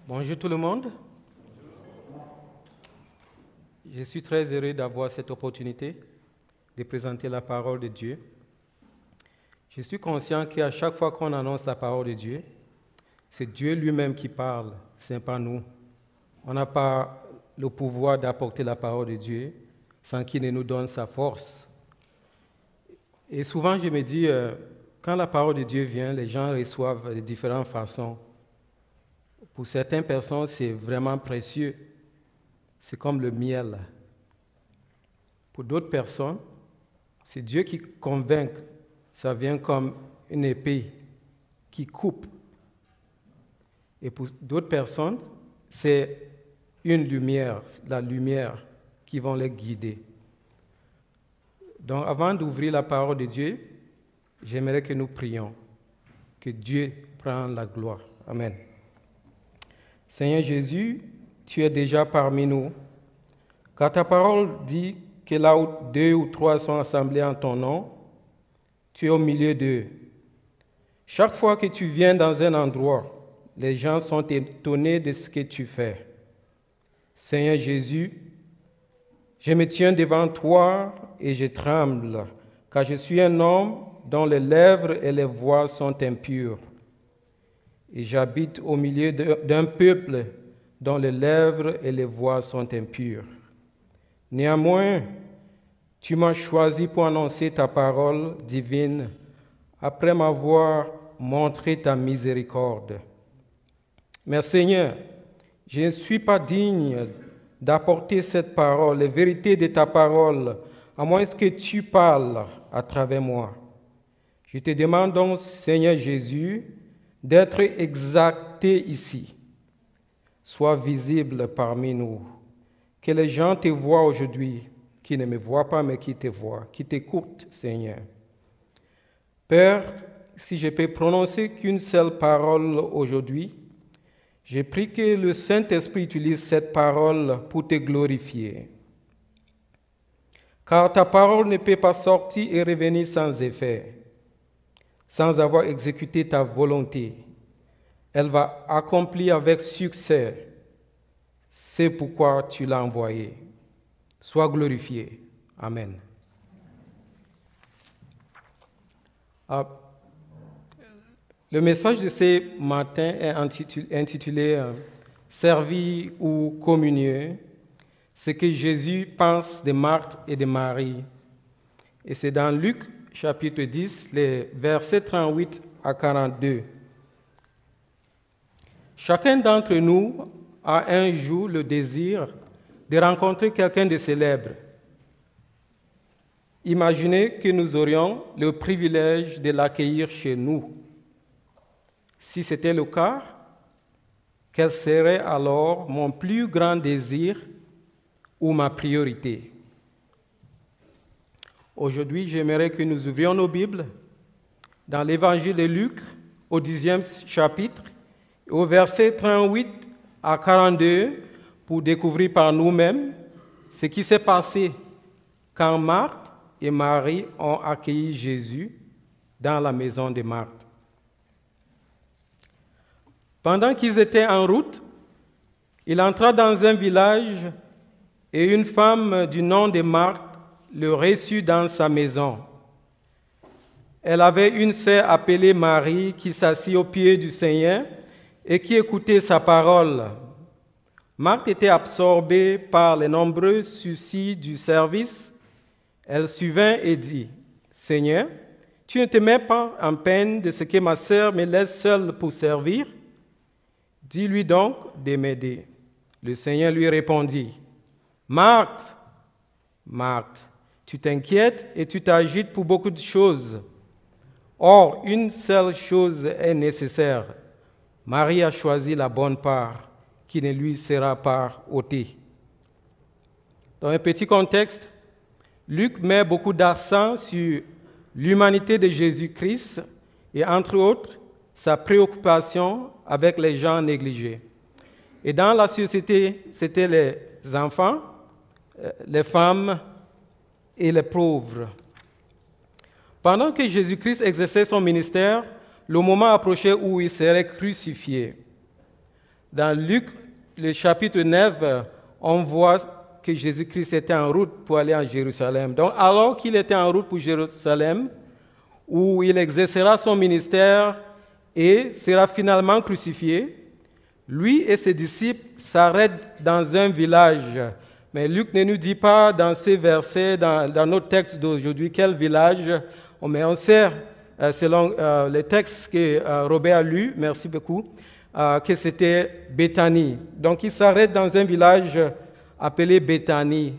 Bonjour tout le monde. Je suis très heureux d'avoir cette opportunité de présenter la parole de Dieu. Je suis conscient qu'à chaque fois qu'on annonce la parole de Dieu, c'est Dieu lui-même qui parle, ce n'est pas nous. On n'a pas le pouvoir d'apporter la parole de Dieu sans qu'il ne nous donne sa force. Et souvent, je me dis, quand la parole de Dieu vient, les gens reçoivent de différentes façons. Pour certaines personnes, c'est vraiment précieux. C'est comme le miel. Pour d'autres personnes, c'est Dieu qui convainc. Ça vient comme une épée qui coupe. Et pour d'autres personnes, c'est une lumière, la lumière qui va les guider. Donc avant d'ouvrir la parole de Dieu, j'aimerais que nous prions, que Dieu prenne la gloire. Amen. Seigneur Jésus, tu es déjà parmi nous, car ta parole dit que là où 2 ou 3 sont assemblés en ton nom, tu es au milieu d'eux. Chaque fois que tu viens dans un endroit, les gens sont étonnés de ce que tu fais. Seigneur Jésus, je me tiens devant toi et je tremble, car je suis un homme dont les lèvres et les voix sont impures. Et j'habite au milieu d'un peuple dont les lèvres et les voix sont impures. Néanmoins, tu m'as choisi pour annoncer ta parole divine après m'avoir montré ta miséricorde. Mais Seigneur, je ne suis pas digne d'apporter cette parole, les vérités de ta parole, à moins que tu parles à travers moi. Je te demande donc, Seigneur Jésus, d'être exalté ici. Sois visible parmi nous. Que les gens te voient aujourd'hui, qui ne me voient pas, mais qui te voient, qui t'écoutent, Seigneur. Père, si je peux prononcer qu'une seule parole aujourd'hui, je prie que le Saint-Esprit utilise cette parole pour te glorifier. Car ta parole ne peut pas sortir et revenir sans effet, sans avoir exécuté ta volonté. Elle va accomplir avec succès. C'est pourquoi tu l'as envoyée. Sois glorifié. Amen. Le message de ce matin est intitulé « Servir ou communier ». Ce que Jésus pense de Marthe et de Marie. Et c'est dans Luc chapitre 10, les versets 38 à 42. Chacun d'entre nous a un jour le désir de rencontrer quelqu'un de célèbre. Imaginez que nous aurions le privilège de l'accueillir chez nous. Si c'était le cas, quel serait alors mon plus grand désir ou ma priorité? Aujourd'hui, j'aimerais que nous ouvrions nos Bibles dans l'Évangile de Luc, au 10e chapitre, au verset 38 à 42, pour découvrir par nous-mêmes ce qui s'est passé quand Marthe et Marie ont accueilli Jésus dans la maison de Marthe. Pendant qu'ils étaient en route, il entra dans un village et une femme du nom de Marthe le reçut dans sa maison. Elle avait une sœur appelée Marie qui s'assit aux pieds du Seigneur et qui écoutait sa parole. Marthe était absorbée par les nombreux soucis du service. Elle survint et dit, « Seigneur, tu ne te mets pas en peine de ce que ma sœur me laisse seule pour servir? Dis-lui donc de m'aider. » Le Seigneur lui répondit, « Marthe, Marthe, tu t'inquiètes et tu t'agites pour beaucoup de choses. Or, une seule chose est nécessaire. Marie a choisi la bonne part qui ne lui sera pas ôtée. » Dans un petit contexte, Luc met beaucoup d'accent sur l'humanité de Jésus-Christ et, entre autres, sa préoccupation avec les gens négligés. Et dans la société, c'était les enfants, les femmes et les pauvres. Pendant que Jésus-Christ exerçait son ministère, le moment approchait où il serait crucifié. Dans Luc, le chapitre 9, on voit que Jésus-Christ était en route pour aller en Jérusalem. Donc, alors qu'il était en route pour Jérusalem, où il exercera son ministère et sera finalement crucifié, lui et ses disciples s'arrêtent dans un village. Mais Luc ne nous dit pas dans ces versets, dans notre texte d'aujourd'hui, quel village, mais on sait, selon les textes que Robert a lus, merci beaucoup, que c'était Béthanie. Donc il s'arrête dans un village appelé Béthanie,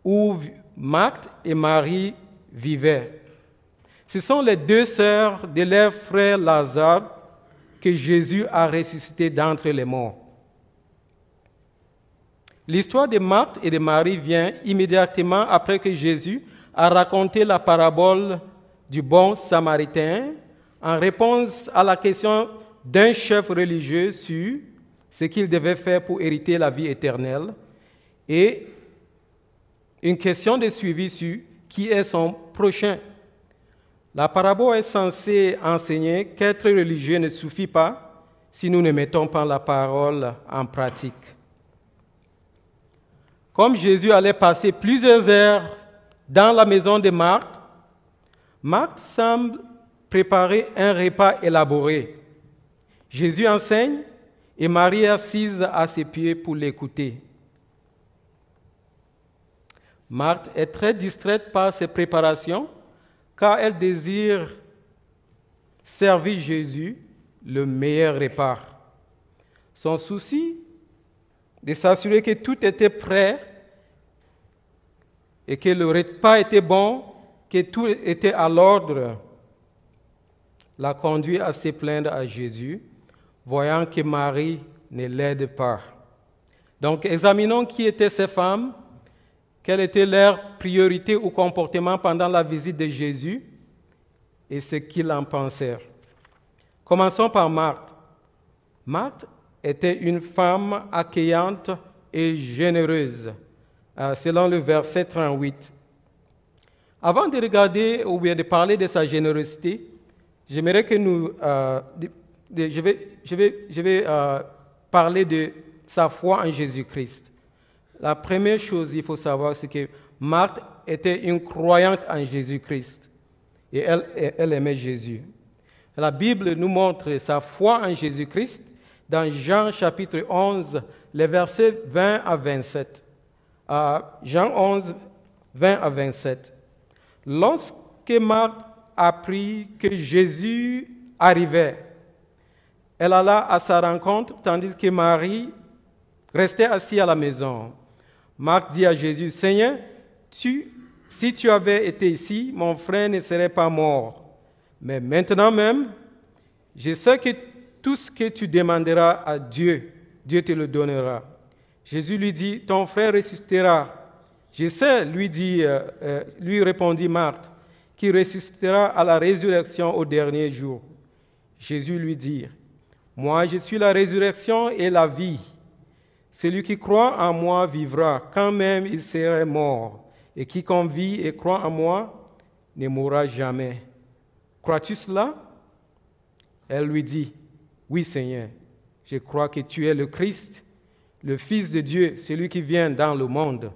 où Marthe et Marie vivaient. Ce sont les deux sœurs de leur frère Lazare que Jésus a ressuscité d'entre les morts. L'histoire de Marthe et de Marie vient immédiatement après que Jésus a raconté la parabole du bon Samaritain en réponse à la question d'un chef religieux sur ce qu'il devait faire pour hériter la vie éternelle et une question de suivi sur qui est son prochain. La parabole est censée enseigner qu'être religieux ne suffit pas si nous ne mettons pas la parole en pratique. Comme Jésus allait passer plusieurs heures dans la maison de Marthe, Marthe semble préparer un repas élaboré. Jésus enseigne et Marie est assise à ses pieds pour l'écouter. Marthe est très distraite par ses préparations car elle désire servir Jésus le meilleur repas. Son souci de s'assurer que tout était prêt et que le repas était bon, que tout était à l'ordre, l'a conduit à se plaindre à Jésus, voyant que Marie ne l'aide pas. Donc, examinons qui étaient ces femmes, quelle était leur priorité ou comportement pendant la visite de Jésus et ce qu'ils en pensèrent. Commençons par Marthe. Marthe était une femme accueillante et généreuse, selon le verset 38. Avant de regarder ou bien de parler de sa générosité, j'aimerais que je vais parler de sa foi en Jésus-Christ. La première chose qu'il faut savoir, c'est que Marthe était une croyante en Jésus-Christ et elle aimait Jésus. La Bible nous montre sa foi en Jésus-Christ dans Jean chapitre 11, les versets 20 à 27. Jean 11, 20 à 27. Lorsque Marthe apprit que Jésus arrivait, elle alla à sa rencontre, tandis que Marie restait assise à la maison. Marthe dit à Jésus, « Seigneur, si tu avais été ici, mon frère ne serait pas mort. Mais maintenant même, je sais que tout ce que tu demanderas à Dieu, Dieu te le donnera. » Jésus lui dit, « Ton frère ressuscitera. » « Je sais, lui répondit Marthe, « qui ressuscitera à la résurrection au dernier jour. » Jésus lui dit, « Moi, je suis la résurrection et la vie. Celui qui croit en moi vivra, quand même il serait mort. Et quiconque vit et croit en moi ne mourra jamais. Crois-tu cela? » Elle lui dit, « Oui, Seigneur, je crois que tu es le Christ, le Fils de Dieu, celui qui vient dans le monde. »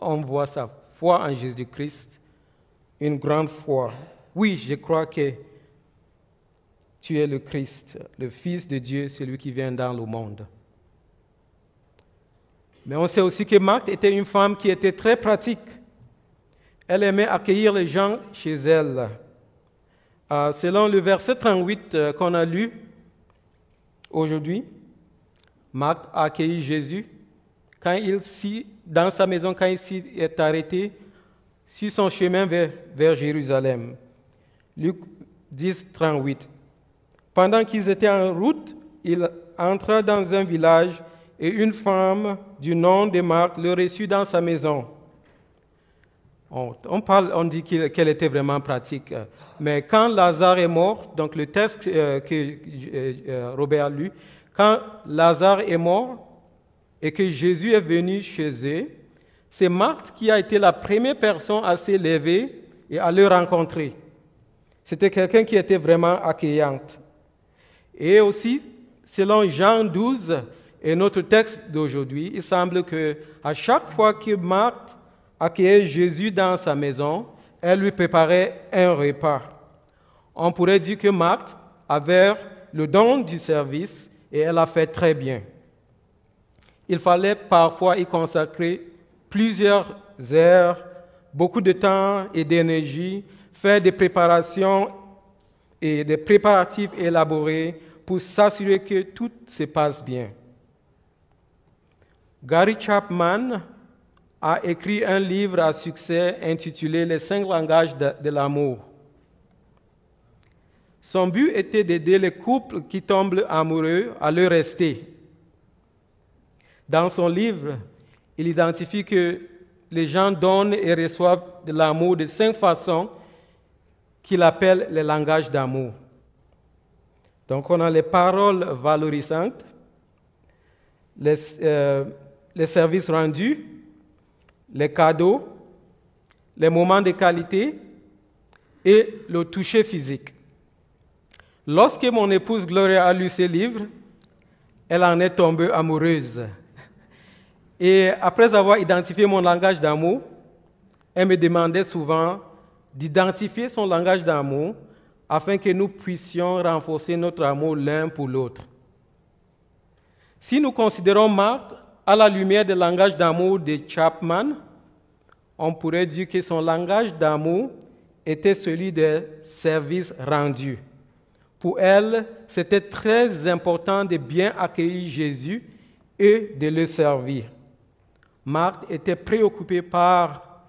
On voit sa foi en Jésus-Christ, une grande foi. Oui, je crois que tu es le Christ, le Fils de Dieu, celui qui vient dans le monde. Mais on sait aussi que Marthe était une femme qui était très pratique. Elle aimait accueillir les gens chez elle. Selon le verset 38 qu'on a lu aujourd'hui, Marthe a accueilli Jésus dans sa maison quand il s'y est arrêté sur son chemin vers Jérusalem. Luc 10, 38. Pendant qu'ils étaient en route, il entra dans un village et une femme du nom de Marthe le reçut dans sa maison. On dit qu'elle était vraiment pratique. Mais quand Lazare est mort, donc le texte que Robert a lu, quand Lazare est mort et que Jésus est venu chez eux, c'est Marthe qui a été la première personne à se lever et à le rencontrer. C'était quelqu'un qui était vraiment accueillante. Et aussi, selon Jean 12 et notre texte d'aujourd'hui, il semble que à chaque fois que Marthe accueillait Jésus dans sa maison, elle lui préparait un repas. On pourrait dire que Marthe avait le don du service et elle a fait très bien. Il fallait parfois y consacrer plusieurs heures, beaucoup de temps et d'énergie, faire des préparations et des préparatifs élaborés pour s'assurer que tout se passe bien. Gary Chapman a écrit un livre à succès intitulé « Les 5 langages de l'amour ». Son but était d'aider les couples qui tombent amoureux à le rester. Dans son livre, il identifie que les gens donnent et reçoivent de l'amour de 5 façons qu'il appelle les langages d'amour. Donc, on a les paroles valorisantes, les services rendus, les cadeaux, les moments de qualité et le toucher physique. Lorsque mon épouse Gloria a lu ce livre, elle en est tombée amoureuse. Et après avoir identifié mon langage d'amour, elle me demandait souvent d'identifier son langage d'amour afin que nous puissions renforcer notre amour l'un pour l'autre. Si nous considérons Marthe à la lumière du langage d'amour de Chapman, on pourrait dire que son langage d'amour était celui des services rendus. Pour elle, c'était très important de bien accueillir Jésus et de le servir. Marthe était préoccupée par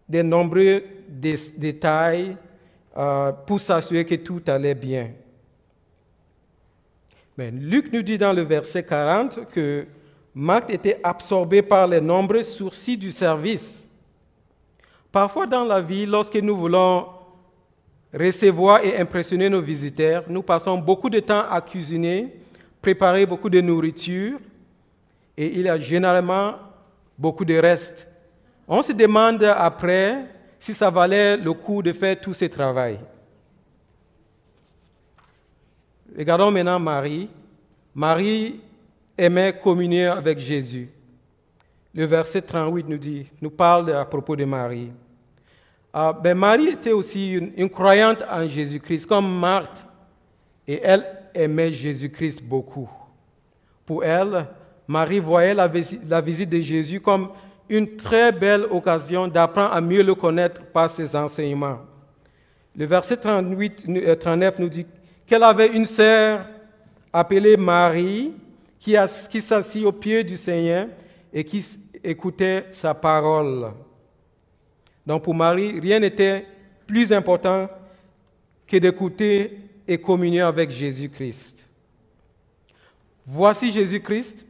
de nombreux détails pour s'assurer que tout allait bien. Mais Luc nous dit dans le verset 40 que Marthe était absorbée par les nombreux soucis du service. Parfois dans la vie, lorsque nous voulons recevoir et impressionner nos visiteurs, nous passons beaucoup de temps à cuisiner, préparer beaucoup de nourriture, et il y a généralement beaucoup de restes. On se demande après si ça valait le coup de faire tout ce travail. Regardons maintenant Marie. Marie aimait communier avec Jésus. Le verset 38 nous parle à propos de Marie. Marie était aussi une croyante en Jésus-Christ, comme Marthe, et elle aimait Jésus-Christ beaucoup. Pour elle, Marie voyait la visite de Jésus comme une très belle occasion d'apprendre à mieux le connaître par ses enseignements. Le verset 39 nous dit qu'elle avait une sœur appelée Marie qui s'assit au pied du Seigneur et qui écoutait sa parole. Donc pour Marie, rien n'était plus important que d'écouter et communier avec Jésus-Christ. Voici Jésus-Christ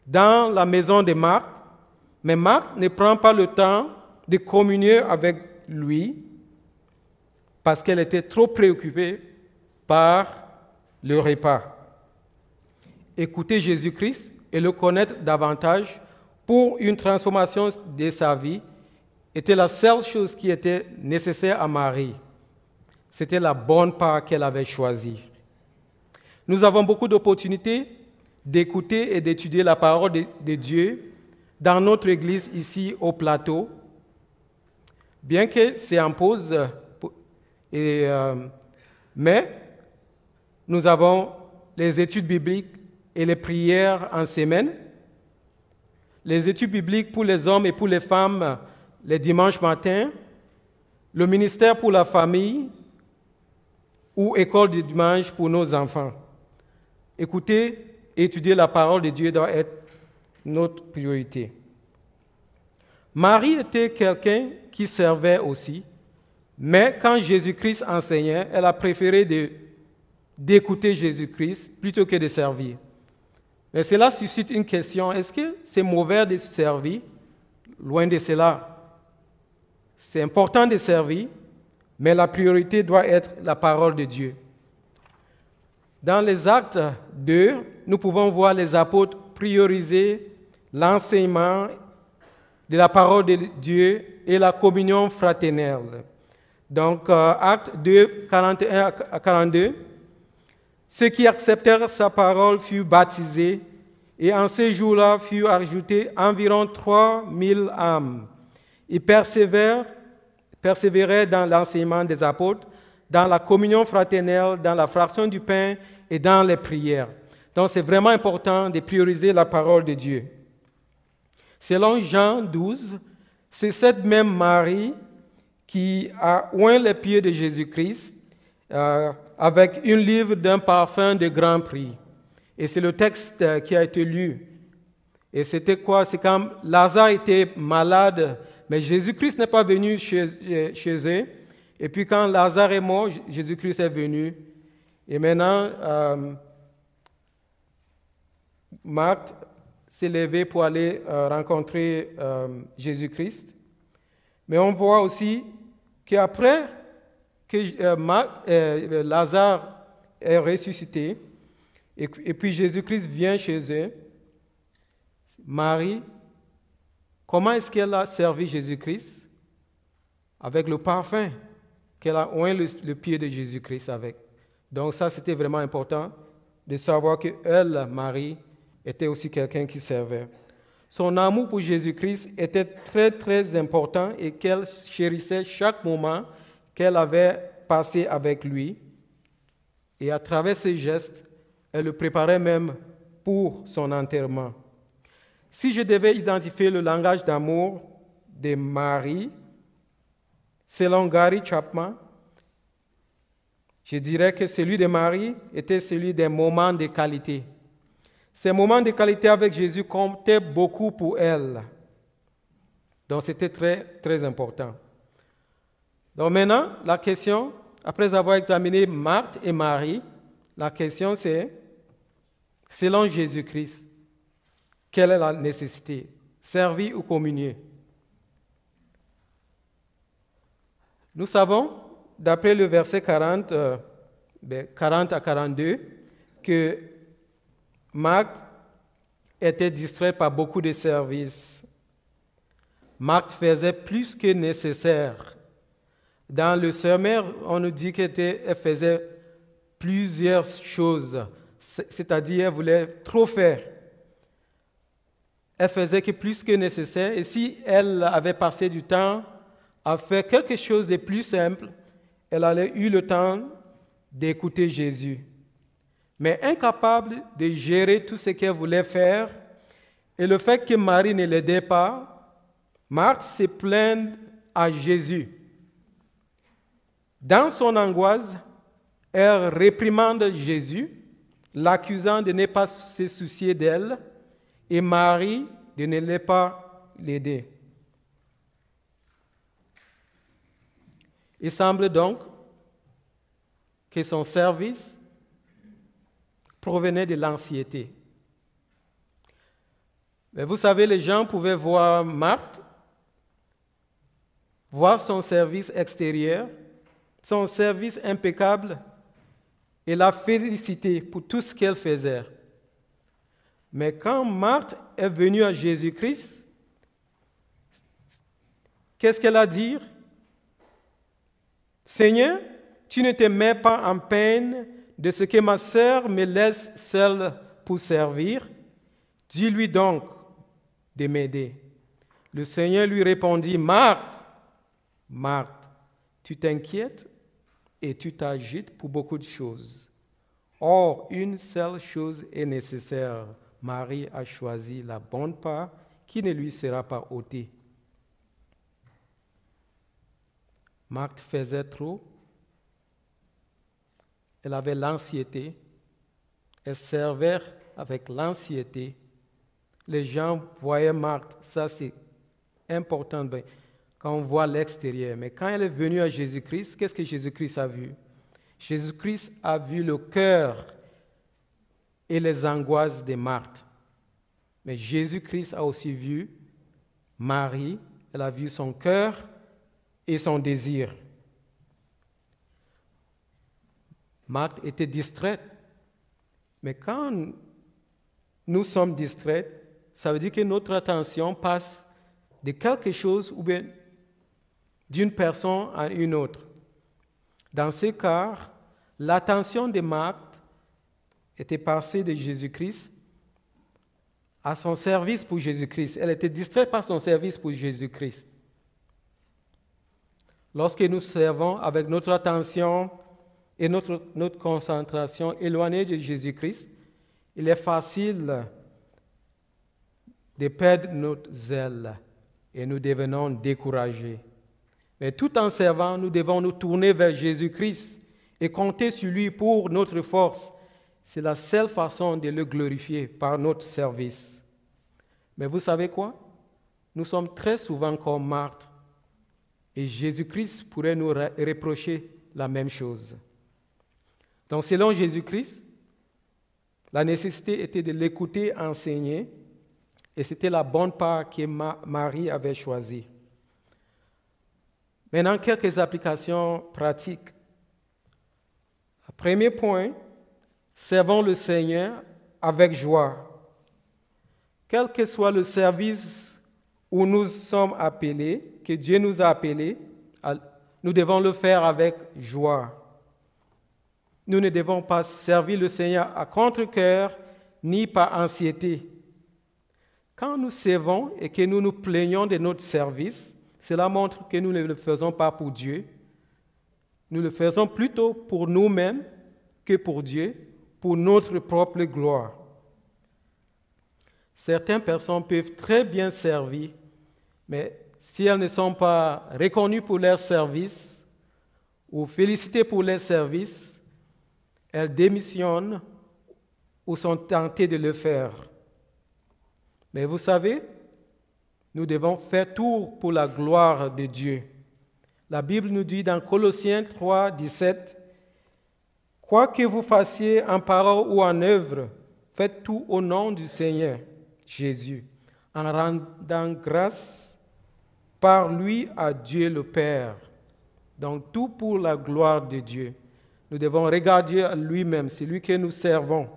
dans la maison de Marthe, mais Marthe ne prend pas le temps de communier avec lui parce qu'elle était trop préoccupée par le repas. Écouter Jésus-Christ et le connaître davantage pour une transformation de sa vie était la seule chose qui était nécessaire à Marie. C'était la bonne part qu'elle avait choisie. Nous avons beaucoup d'opportunités d'écouter et d'étudier la parole de Dieu dans notre Église ici au plateau, bien que c'est en pause, mais nous avons les études bibliques et les prières en semaine, les études bibliques pour les hommes et pour les femmes les dimanches matins, le ministère pour la famille ou école du dimanche pour nos enfants. Écouter et étudier la parole de Dieu doit être notre priorité. Marie était quelqu'un qui servait aussi, mais quand Jésus-Christ enseignait, elle a préféré d'écouter Jésus-Christ plutôt que de servir. Mais cela suscite une question, est-ce que c'est mauvais de servir? Loin de cela. C'est important de servir, mais la priorité doit être la parole de Dieu. Dans les Actes 2, nous pouvons voir les apôtres prioriser l'enseignement de la parole de Dieu et la communion fraternelle. Donc, Actes 2, 41 à 42, ceux qui acceptèrent sa parole furent baptisés, et en ce jour-là furent ajoutés environ 3000 âmes. Ils persévéraient dans l'enseignement des apôtres, dans la communion fraternelle, dans la fraction du pain et dans les prières. Donc c'est vraiment important de prioriser la parole de Dieu. Selon Jean 12, c'est cette même Marie qui a oint les pieds de Jésus-Christ avec une livre d'un parfum de grand prix. Et c'est le texte qui a été lu. Et c'était quoi? C'est quand Lazare était malade, mais Jésus-Christ n'est pas venu chez eux. Et puis quand Lazare est mort, Jésus-Christ est venu. Et maintenant, Marthe s'est levée pour aller rencontrer Jésus-Christ. Mais on voit aussi qu'après que Lazare est ressuscité, et puis Jésus-Christ vient chez eux, Marie, comment est-ce qu'elle a servi Jésus-Christ? Avec le parfum qu'elle a oint le pied de Jésus-Christ avec. Donc ça, c'était vraiment important de savoir que elle, Marie, était aussi quelqu'un qui servait. Son amour pour Jésus-Christ était très, très important et qu'elle chérissait chaque moment qu'elle avait passé avec lui. Et à travers ses gestes, elle le préparait même pour son enterrement. Si je devais identifier le langage d'amour de Marie, selon Gary Chapman, je dirais que celui de Marie était celui des moments de qualité. Ces moments de qualité avec Jésus comptaient beaucoup pour elle. Donc c'était très, très important. Donc maintenant, la question, après avoir examiné Marthe et Marie, la question c'est, selon Jésus-Christ, quelle est la nécessité? Servir ou communier? Nous savons, d'après le verset 40 à 42, que Marthe était distraite par beaucoup de services. Marthe faisait plus que nécessaire. Dans le sermon, on nous dit qu'elle faisait plusieurs choses, c'est-à-dire elle voulait trop faire. Elle faisait que plus que nécessaire, et si elle avait passé du temps à faire quelque chose de plus simple, elle allait eu le temps d'écouter Jésus. Mais incapable de gérer tout ce qu'elle voulait faire, et le fait que Marie ne l'aidait pas, Marthe se plaint à Jésus. Dans son angoisse, elle réprimande Jésus, l'accusant de ne pas se soucier d'elle, et Marie de ne pas l'aider. Il semble donc que son service provenait de l'anxiété. Mais vous savez, les gens pouvaient voir Marthe, voir son service extérieur, son service impeccable, et la féliciter pour tout ce qu'elle faisait. Mais quand Marthe est venue à Jésus-Christ, qu'est-ce qu'elle a dit? Seigneur, tu ne te mets pas en peine de ce que ma sœur me laisse seule pour servir. Dis-lui donc de m'aider. Le Seigneur lui répondit, Marthe, Marthe, tu t'inquiètes et tu t'agites pour beaucoup de choses. Or, une seule chose est nécessaire. Marie a choisi la bonne part qui ne lui sera pas ôtée. Marthe faisait trop. Elle avait l'anxiété. Elle servait avec l'anxiété. Les gens voyaient Marthe. Ça, c'est important quand on voit l'extérieur. Mais quand elle est venue à Jésus-Christ, qu'est-ce que Jésus-Christ a vu? Jésus-Christ a vu le cœur et les angoisses de Marthe. Mais Jésus-Christ a aussi vu Marie. Elle a vu son cœur et son désir. Marthe était distraite. Mais quand nous sommes distraits, ça veut dire que notre attention passe de quelque chose ou bien d'une personne à une autre. Dans ce cas, l'attention de Marthe était passée de Jésus-Christ à son service pour Jésus-Christ. Elle était distraite par son service pour Jésus-Christ. Lorsque nous servons avec notre attention et notre concentration éloignée de Jésus-Christ, il est facile de perdre notre zèle et nous devenons découragés. Mais tout en servant, nous devons nous tourner vers Jésus-Christ et compter sur lui pour notre force. C'est la seule façon de le glorifier par notre service. Mais vous savez quoi? Nous sommes très souvent comme Marthe et Jésus-Christ pourrait nous reprocher la même chose. Donc, selon Jésus-Christ, la nécessité était de l'écouter enseigner et c'était la bonne part que Marie avait choisie. Maintenant, quelques applications pratiques. Premier point, servons le Seigneur avec joie. Quel que soit le service où nous sommes appelés, que Dieu nous a appelés, nous devons le faire avec joie. Nous ne devons pas servir le Seigneur à contre-cœur ni par anxiété. Quand nous servons et que nous nous plaignons de notre service, cela montre que nous ne le faisons pas pour Dieu. Nous le faisons plutôt pour nous-mêmes que pour Dieu, pour notre propre gloire. Certaines personnes peuvent très bien servir, mais si elles ne sont pas reconnues pour leur service ou félicitées pour leur service, elles démissionnent ou sont tentées de le faire. Mais vous savez, nous devons faire tout pour la gloire de Dieu. La Bible nous dit dans Colossiens 3, 17, « Quoi que vous fassiez en parole ou en œuvre, faites tout au nom du Seigneur Jésus, en rendant grâce par lui à Dieu le Père. » Donc tout pour la gloire de Dieu. Nous devons regarder à lui-même, c'est lui que nous servons,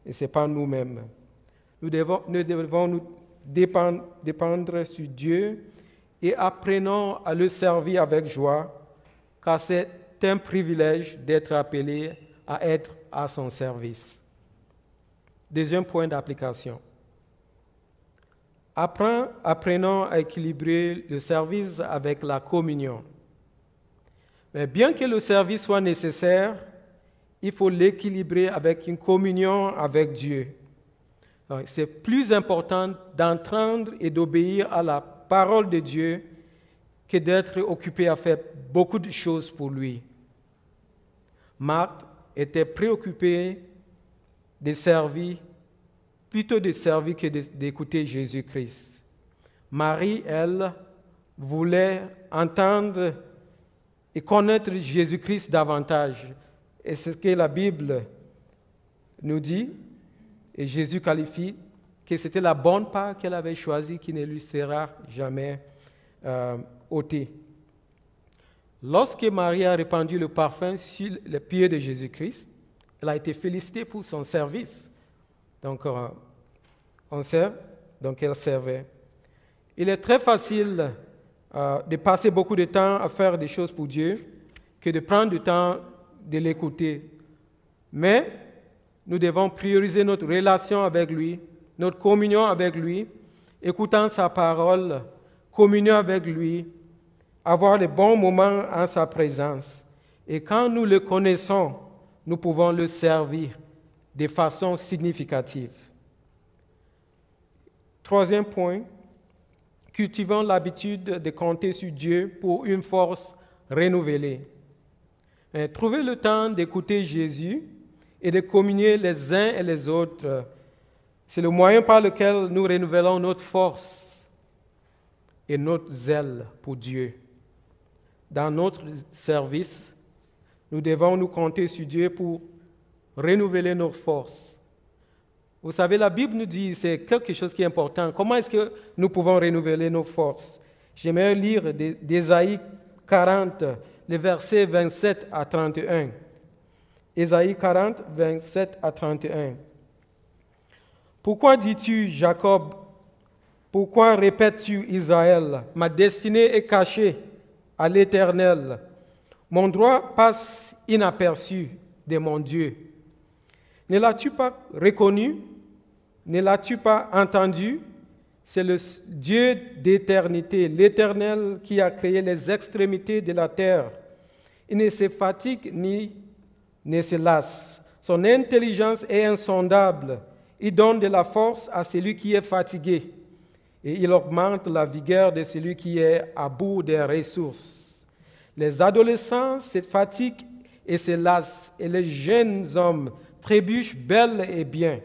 et ce n'est pas nous-mêmes. Nous devons nous dépendre sur Dieu et apprenons à le servir avec joie, car c'est un privilège d'être appelé à être à son service. Deuxième point d'application. Apprenons à équilibrer le service avec la communion. Mais bien que le service soit nécessaire, il faut l'équilibrer avec une communion avec Dieu. C'est plus important d'entendre et d'obéir à la parole de Dieu que d'être occupé à faire beaucoup de choses pour lui. Marthe était préoccupée de servir, plutôt de servir que d'écouter Jésus-Christ. Marie, elle, voulait entendre et connaître Jésus-Christ davantage. Et c'est ce que la Bible nous dit. Et Jésus qualifie que c'était la bonne part qu'elle avait choisie qui ne lui sera jamais ôtée. Lorsque Marie a répandu le parfum sur les pieds de Jésus-Christ, elle a été félicitée pour son service. Donc, on sert, donc elle servait. Il est très facile de passer beaucoup de temps à faire des choses pour Dieu que de prendre du temps de l'écouter. Mais nous devons prioriser notre relation avec lui, notre communion avec lui, écoutant sa parole, communier avec lui, avoir de bons moments en sa présence. Et quand nous le connaissons, nous pouvons le servir de façon significative. Troisième point, cultivons l'habitude de compter sur Dieu pour une force renouvelée. Trouvez le temps d'écouter Jésus et de communier les uns et les autres. C'est le moyen par lequel nous renouvelons notre force et notre zèle pour Dieu. Dans notre service, nous devons nous compter sur Dieu pour renouveler nos forces. Vous savez, la Bible nous dit, c'est quelque chose qui est important. Comment est-ce que nous pouvons renouveler nos forces? J'aimerais lire d'Ésaïe 40, les versets 27 à 31. Ésaïe 40, 27 à 31. Pourquoi dis-tu, Jacob? Pourquoi répètes-tu, Israël? Ma destinée est cachée à l'Éternel. Mon droit passe inaperçu de mon Dieu. Ne l'as-tu pas reconnu? Ne l'as-tu pas entendu? C'est le Dieu d'éternité, l'Éternel qui a créé les extrémités de la terre. Il ne se fatigue ni ne se lasse. Son intelligence est insondable. Il donne de la force à celui qui est fatigué et il augmente la vigueur de celui qui est à bout des ressources. Les adolescents se fatiguent et se lassent et les jeunes hommes trébuchent bel et bien.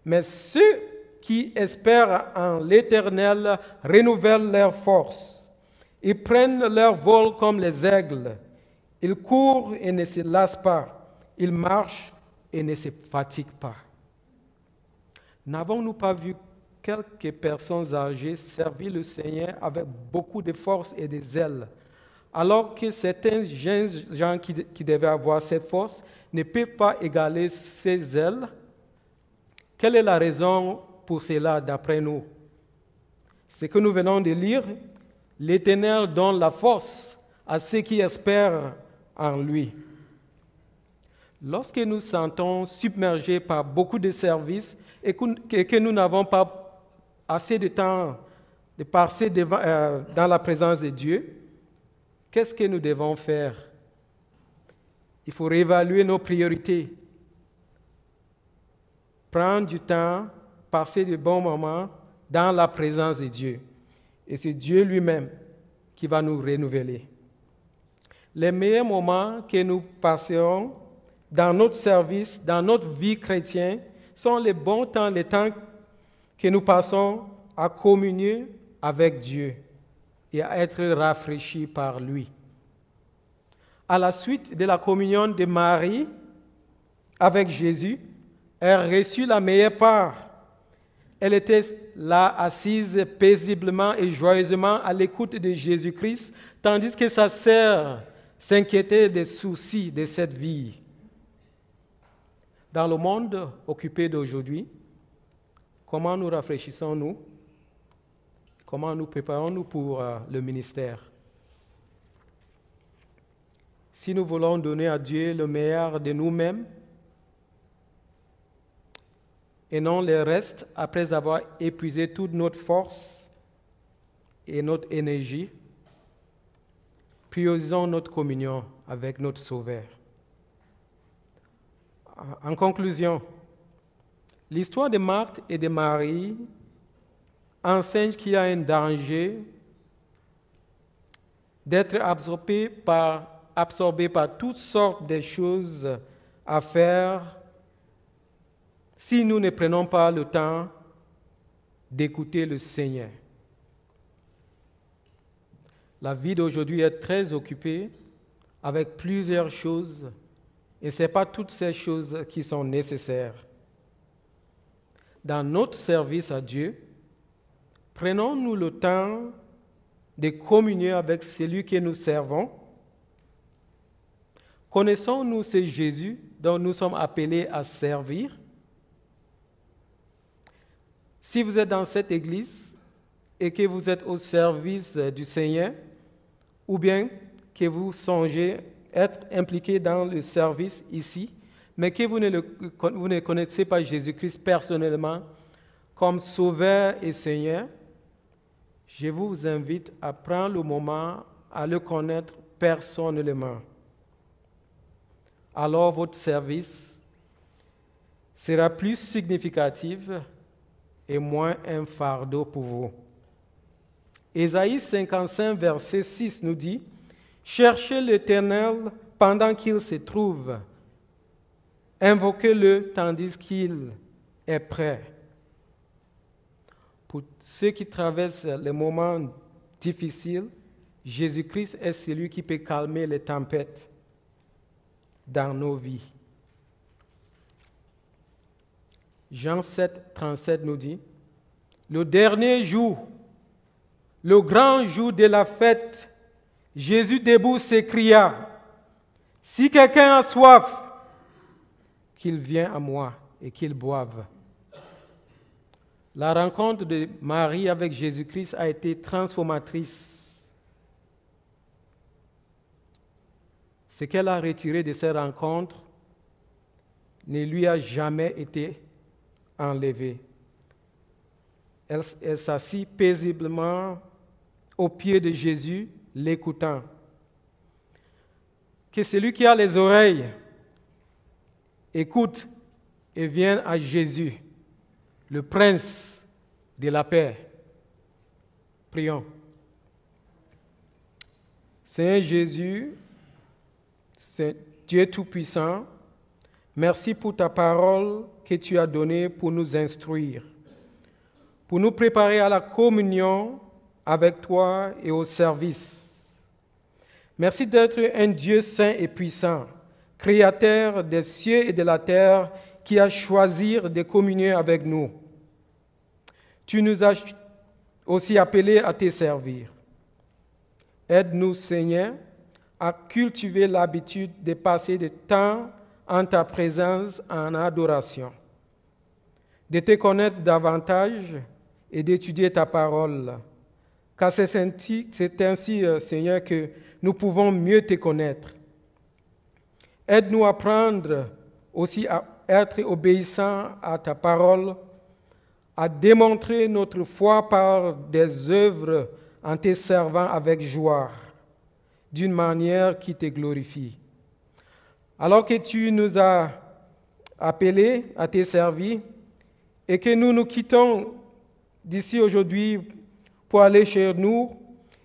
Mais ceux qui espèrent en l'Éternel renouvellent leur force. Ils prennent leur vol comme les aigles. Ils courent et ne se lassent pas. Ils marchent et ne se fatiguent pas. N'avons-nous pas vu quelques personnes âgées servir le Seigneur avec beaucoup de force et de zèle, alors que certains jeunes gens qui devaient avoir cette force ne peuvent pas égaler ces zèles? Quelle est la raison pour cela d'après nous? Ce que nous venons de lire, l'Éternel donne la force à ceux qui espèrent en lui. Lorsque nous sentons submergés par beaucoup de services et que nous n'avons pas assez de temps de passer dans la présence de Dieu, qu'est-ce que nous devons faire? Il faut réévaluer nos priorités. Prendre du temps, passer de bons moments dans la présence de Dieu. Et c'est Dieu lui-même qui va nous renouveler. Les meilleurs moments que nous passerons dans notre service, dans notre vie chrétienne, sont les bons temps, les temps que nous passons à communier avec Dieu et à être rafraîchis par lui. À la suite de la communion de Marie avec Jésus, elle reçut la meilleure part. Elle était là, assise paisiblement et joyeusement à l'écoute de Jésus-Christ, tandis que sa sœur s'inquiétait des soucis de cette vie. Dans le monde occupé d'aujourd'hui, comment nous rafraîchissons-nous? Comment nous préparons-nous pour le ministère? Si nous voulons donner à Dieu le meilleur de nous-mêmes, et non le reste, après avoir épuisé toute notre force et notre énergie, priorisons notre communion avec notre Sauveur. En conclusion, l'histoire de Marthe et de Marie enseigne qu'il y a un danger d'être absorbé par toutes sortes de choses à faire si nous ne prenons pas le temps d'écouter le Seigneur. La vie d'aujourd'hui est très occupée avec plusieurs choses et ce n'est pas toutes ces choses qui sont nécessaires. Dans notre service à Dieu, prenons-nous le temps de communier avec celui que nous servons. Connaissons-nous ce Jésus dont nous sommes appelés à servir? Si vous êtes dans cette église et que vous êtes au service du Seigneur, ou bien que vous songez être impliqué dans le service ici, mais que vous ne connaissez pas Jésus-Christ personnellement comme Sauveur et Seigneur, je vous invite à prendre le moment à le connaître personnellement. Alors votre service sera plus significatif et moins un fardeau pour vous. Ésaïe 55, verset 6 nous dit « Cherchez l'Éternel pendant qu'il se trouve, invoquez-le tandis qu'il est prêt. » Pour ceux qui traversent les moments difficiles, Jésus-Christ est celui qui peut calmer les tempêtes dans nos vies. Jean 7, 37 nous dit, « Le dernier jour, le grand jour de la fête, Jésus debout s'écria, « Si quelqu'un a soif, qu'il vienne à moi et qu'il boive. » La rencontre de Marie avec Jésus-Christ a été transformatrice. Ce qu'elle a retiré de cette rencontre, ne lui a jamais été enlevée. Elle s'assit paisiblement aux pieds de Jésus, l'écoutant. Que celui qui a les oreilles écoute et vienne à Jésus, le prince de la paix. Prions. Seigneur Jésus, Dieu Tout-Puissant, merci pour ta parole que tu as donnée pour nous instruire, pour nous préparer à la communion avec toi et au service. Merci d'être un Dieu saint et puissant, créateur des cieux et de la terre, qui a choisi de communier avec nous. Tu nous as aussi appelés à te servir. Aide-nous, Seigneur, à cultiver l'habitude de passer du temps en ta présence en adoration, de te connaître davantage et d'étudier ta parole. Car c'est ainsi, Seigneur, que nous pouvons mieux te connaître. Aide-nous à apprendre aussi à être obéissants à ta parole, à démontrer notre foi par des œuvres en te servant avec joie, d'une manière qui te glorifie. Alors que tu nous as appelés à te servir et que nous nous quittons d'ici aujourd'hui pour aller chez nous,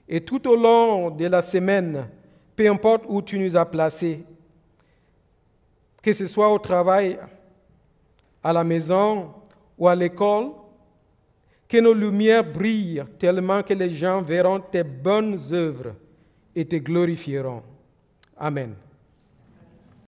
et tout au long de la semaine, peu importe où tu nous as placés, que ce soit au travail, à la maison ou à l'école, que nos lumières brillent tellement que les gens verront tes bonnes œuvres et te glorifieront. Amen.